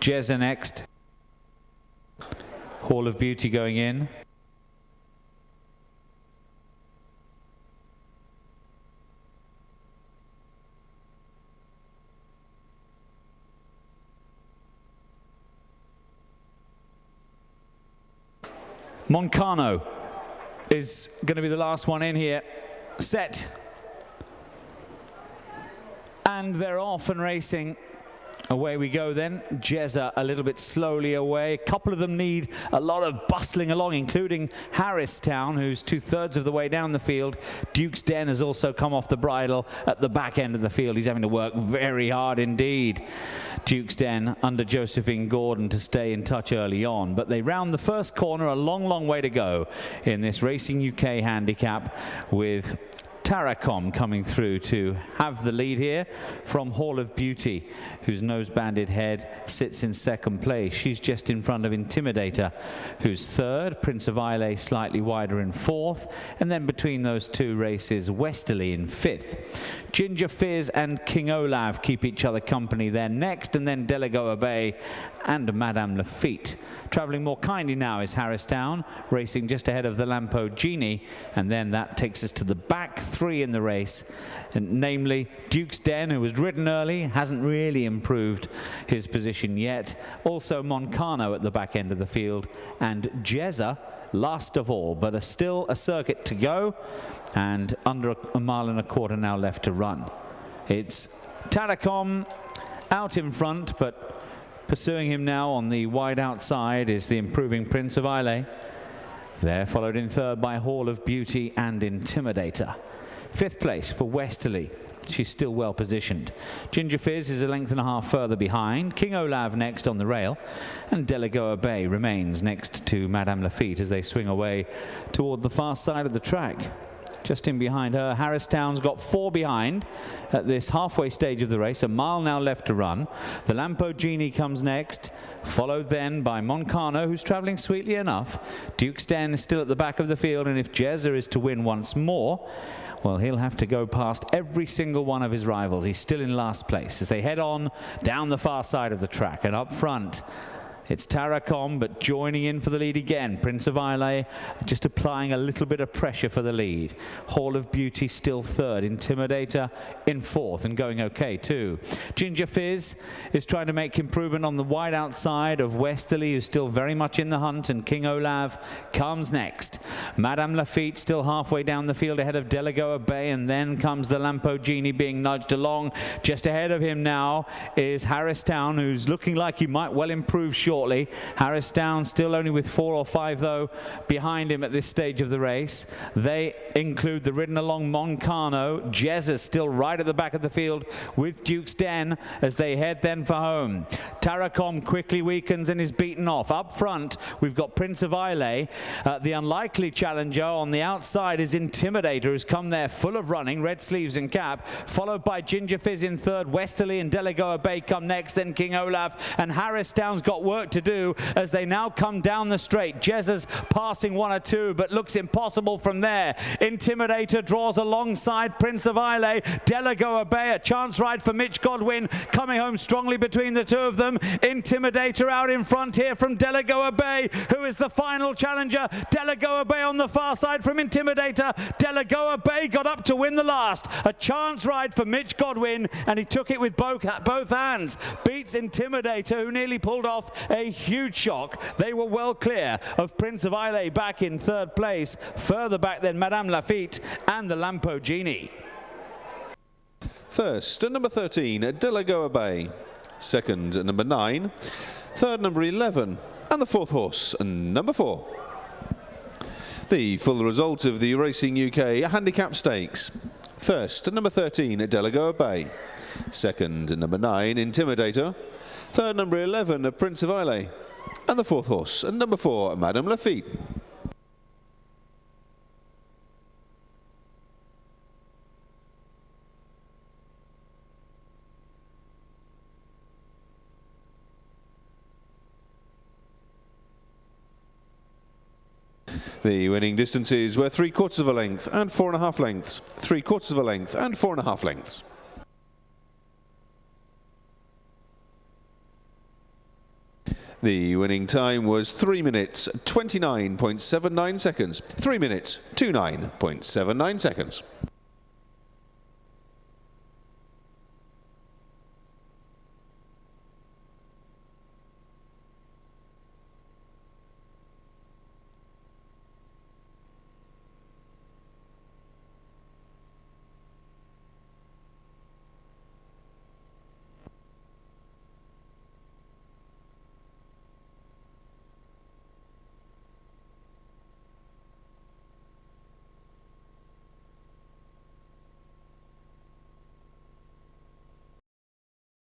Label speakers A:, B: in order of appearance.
A: Jezza next. Hall of Beauty going in. Moncano is going to be the last one in here. Set. And they're off and racing. Away we go then. Jezza a little bit slowly away. A couple of them need a lot of bustling along, including Harristown, who's 2/3 of the way down the field. Duke's Den has also come off the bridle at the back end of the field. He's having to work very hard indeed. Duke's Den under Josephine Gordon to stay in touch early on. But they round the first corner, a long, long way to go in this Racing UK handicap, with Taracom coming through to have the lead here from Hall of Beauty, whose nose-banded head sits in second place. She's just in front of Intimidator, who's third. Prince of Islay slightly wider in fourth. And then between those two races, Westerly in fifth. Ginger Fizz and King Olav keep each other company there next, and then Delagoa Bay and Madame Lafitte. Travelling more kindly now is Harristown, racing just ahead of the Lamborghini, and then that takes us to the back three in the race, and namely Duke's Den, who was ridden early, hasn't really improved his position yet. Also Moncano at the back end of the field, and Jezza last of all, but still a circuit to go, and under a mile and a quarter now left to run. It's Taracom out in front, but pursuing him now on the wide outside is the improving Prince of Islay. They're followed in third by Hall of Beauty and Intimidator. Fifth place for Westerly. She's still well positioned. Ginger Fizz is a length and a half further behind. King Olav next on the rail, and Delagoa Bay remains next to Madame Lafitte as they swing away toward the far side of the track. Just in behind her, Harristown's got 4 behind at this halfway stage of the race. A mile now left to run. The Lamborghini comes next, followed then by Moncano, who's travelling sweetly enough. Duke's Den is still at the back of the field, and if Jezza is to win once more, well, he'll have to go past every single one of his rivals. He's still in last place as they head on down the far side of the track. And up front, it's Taracom, but joining in for the lead again. Prince of Islay just applying a little bit of pressure for the lead. Hall of Beauty still third. Intimidator in fourth and going okay too. Ginger Fizz is trying to make improvement on the wide outside of Westerly, who's still very much in the hunt, and King Olav comes next. Madame Lafitte still halfway down the field ahead of Delagoa Bay, and then comes the Lamborghini being nudged along. Just ahead of him now is Harristown, who's looking like he might well improve shortly. Harristown still only with 4 or 5 though behind him at this stage of the race. They include the ridden along Moncano. Jezza still right at the back of the field with Duke's Den as they head then for home. Taracom quickly weakens and is beaten off. Up front we've got Prince of Islay. The unlikely challenger on the outside is Intimidator, who's come there full of running, red sleeves and cap, followed by Ginger Fizz in third. Westerly and Delagoa Bay come next, then King Olav, and Harristown's got work to do as they now come down the straight. Jezza's passing 1 or 2, but looks impossible from there. Intimidator draws alongside Prince of Islay. Delagoa Bay, a chance ride for Mitch Godwin, coming home strongly between the two of them. Intimidator out in front here from Delagoa Bay, who is the final challenger. Delagoa Bay on the far side from Intimidator. Delagoa Bay got up to win the last. A chance ride for Mitch Godwin, and he took it with both hands. Beats Intimidator, who nearly pulled off a huge shock. They were well clear of Prince of Islay back in third place. Further back than Madame Lafitte and the Lamborghini.
B: First, number 13, Delagoa Bay. Second, number 9. Third, number 11. And the fourth horse, number 4. The full result of the Racing UK Handicap Stakes. First, number 13, Delagoa Bay. Second, number 9, Intimidator. Third, number 11, Prince of Islay. And the fourth horse, number 4, Madame Lafitte. The winning distances were 3/4 of a length and 4.5 lengths, 3/4 of a length and 4.5 lengths. The winning time was 3 minutes 29.79 seconds. 3 minutes 29.79 seconds.